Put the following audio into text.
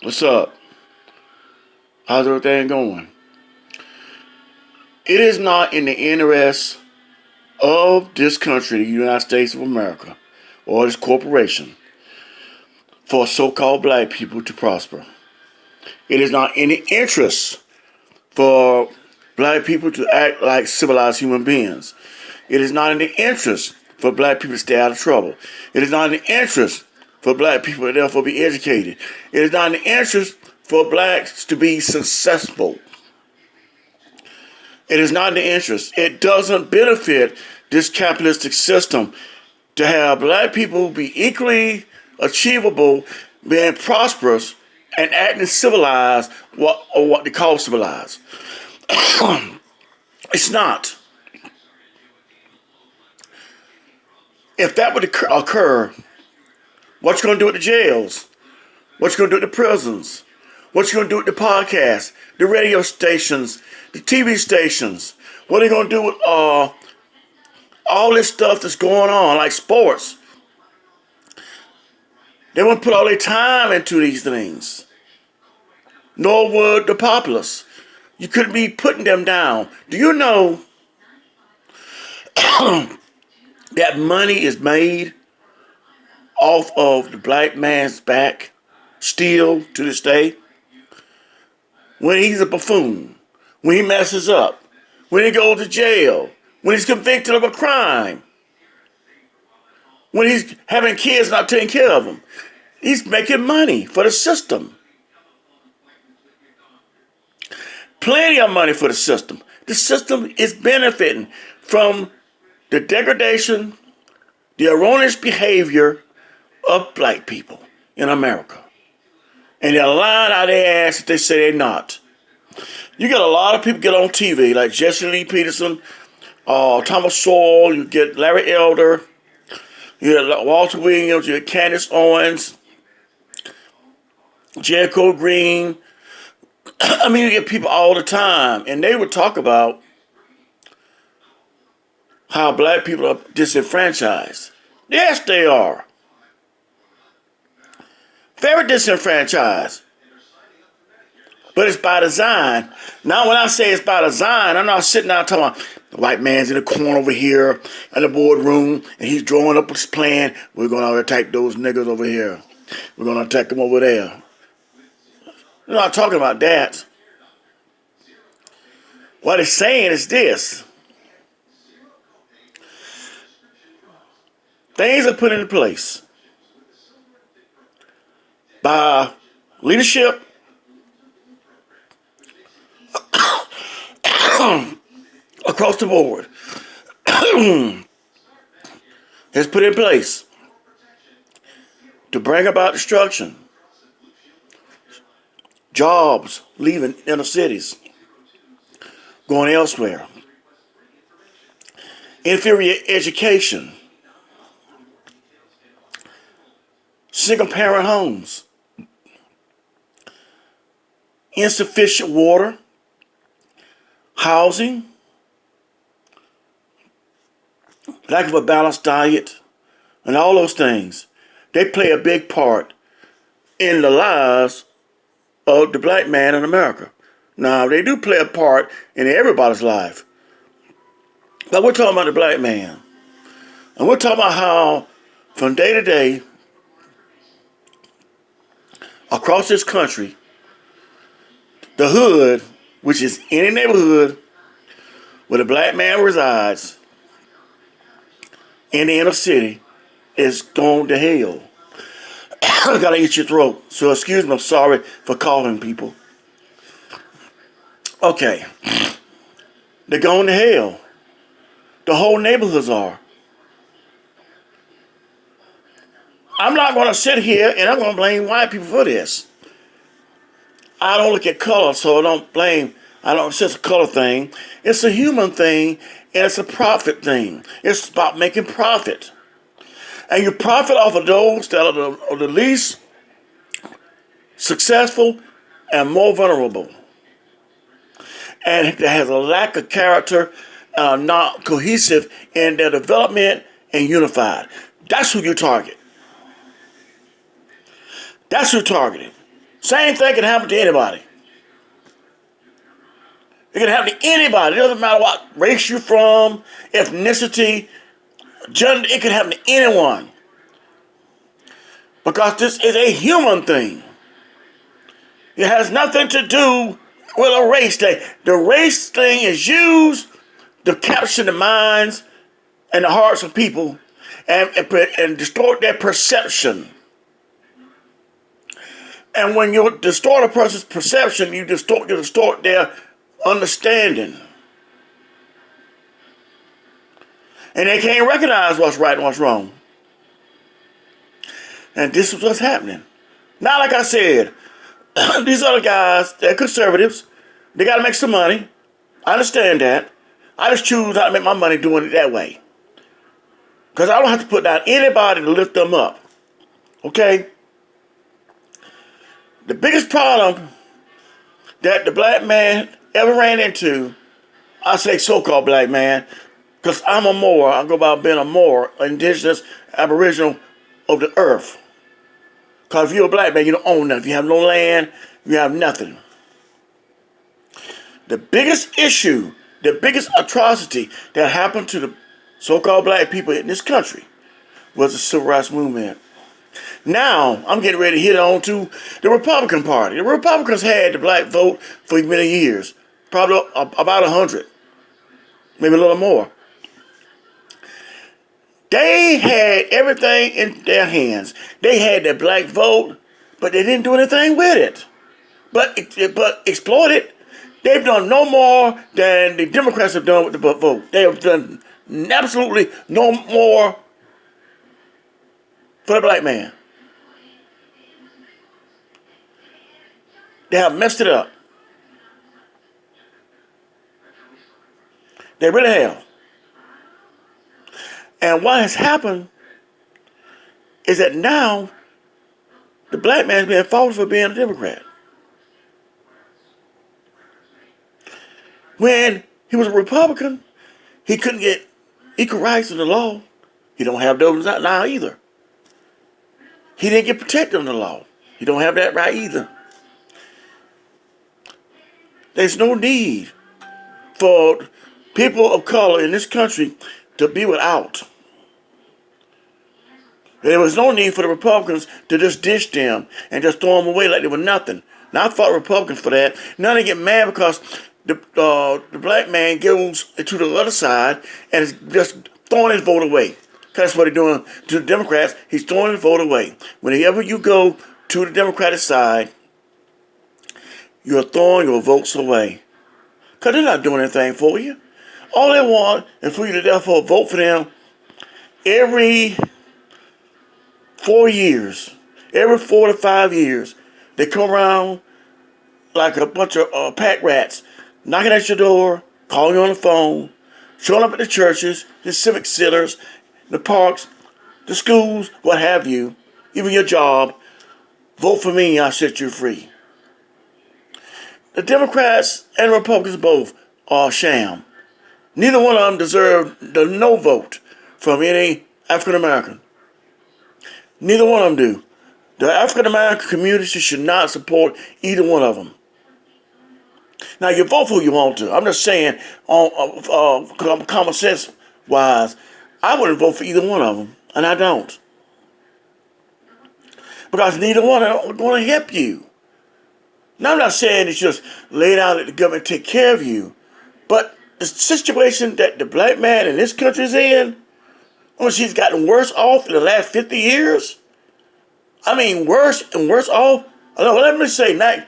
What's up? How's everything going? It is not in the interest of this country, the United States of America, or this corporation, for so-called black people to prosper. It is not in the interest for black people to act like civilized human beings. It is not in the interest for black people to stay out of trouble. It is not in the interest for black people to therefore be educated. It is not in the interest for blacks to be successful. It is not in the interest. It doesn't benefit this capitalistic system to have black people be equally achievable, being prosperous, and acting civilized, or what they call civilized. It's not. If that would occur, what you gonna do with the jails? What you gonna do with the prisons? What you gonna do with the podcasts, the radio stations, the TV stations? What are you gonna do with all this stuff that's going on, like sports? They won't put all their time into these things. Nor would the populace. You couldn't be putting them down. Do you know that money is made off of the black man's back still to this day? When he's a buffoon, when he messes up, when he goes to jail, when he's convicted of a crime, when he's having kids not taking care of them, he's making money for the system. Plenty of money for the system. The system is benefiting from the degradation, the erroneous behavior of black people in America. And they're lying out their ass if they say they're not. You get a lot of people get on TV, like Jesse Lee Peterson, Thomas Sowell, you get Larry Elder, you get Walter Williams, you get Candace Owens, Jericho Green. I mean, you get people all the time, and they would talk about how black people are disenfranchised. Yes, they are. Very disenfranchised. But it's by design. Now, when I say it's by design, I'm not sitting down talking about the white man's in the corner over here in the boardroom, and he's drawing up his plan. We're going to attack those niggas over here. We're going to attack them over there. I'm not talking about that. What it's saying is this. Things are put into place by leadership across the board. Has put in place to bring about destruction, jobs leaving inner cities, going elsewhere, inferior education, single parent homes, insufficient water, housing, lack of a balanced diet, and all those things. They play a big part in the lives of the black man in America. Now, they do play a part in everybody's life. But we're talking about the black man. And we're talking about how, from day to day, across this country, the hood, which is any neighborhood where the black man resides in the inner city, is going to hell. I gotta eat your throat. So excuse me, I'm sorry for calling people. Okay. They're going to hell. The whole neighborhoods are. I'm not going to sit here and I'm going to blame white people for this. I don't look at color, so it's just a color thing. It's a human thing, and it's a profit thing. It's about making profit. And you profit off of those that are the least successful and more vulnerable. And that has a lack of character, not cohesive in their development and unified. That's who you target. That's who you're targeting. Same thing can happen to anybody. It can happen to anybody. It doesn't matter what race you're from, ethnicity, gender. It can happen to anyone. Because this is a human thing. It has nothing to do with a race thing. The race thing is used to capture the minds and the hearts of people and distort their perception. And when you distort a person's perception, you distort their understanding. And they can't recognize what's right and what's wrong. And this is what's happening. Now, like I said, these other guys, they're conservatives. They got to make some money. I understand that. I just choose how to make my money doing it that way. Because I don't have to put down anybody to lift them up. Okay? The biggest problem that the black man ever ran into, I say so-called black man, because I'm a Moor. I go by being a Moor, indigenous, aboriginal of the earth. Because if you're a black man, you don't own nothing. You have no land, you have nothing. The biggest issue, the biggest atrocity that happened to the so-called black people in this country was the Civil Rights Movement. Now, I'm getting ready to hit on to the Republican Party. The Republicans had the black vote for many years, probably about 100, maybe a little more. They had everything in their hands. They had the black vote, but they didn't do anything with it. But exploit it. They've done no more than the Democrats have done with the vote. They have done absolutely no more for the black man. They have messed it up. They really have. And what has happened is that now the black man is being faulted for being a Democrat. When he was a Republican, he couldn't get equal rights in the law. He don't have those now either. He didn't get protected under the law. He don't have that right either. There's no need for people of color in this country to be without. There was no need for the Republicans to just dish them and just throw them away like they were nothing. Now, I fought Republicans for that. Now they get mad because the black man goes to the other side and is just throwing his vote away. That's what he's doing to the Democrats. He's throwing his vote away. Whenever you go to the Democratic side, you're throwing your votes away. Because they're not doing anything for you. All they want is for you to therefore vote for them every 4 years. Every 4 to 5 years. They come around like a bunch of pack rats, knocking at your door, calling you on the phone, showing up at the churches, the civic centers, the parks, the schools, what have you, even your job. Vote for me, I'll set you free. The Democrats and Republicans both are a sham. Neither one of them deserve the no vote from any African American. Neither one of them do. The African American community should not support either one of them. Now, you vote for who you want to. I'm just saying, common sense wise, I wouldn't vote for either one of them, and I don't. Because neither one are going to help you. Now, I'm not saying it's just laid out that the government take care of you, but the situation that the black man in this country is in, she's gotten worse off in the last 50 years. I mean, worse and worse off. Let me say, not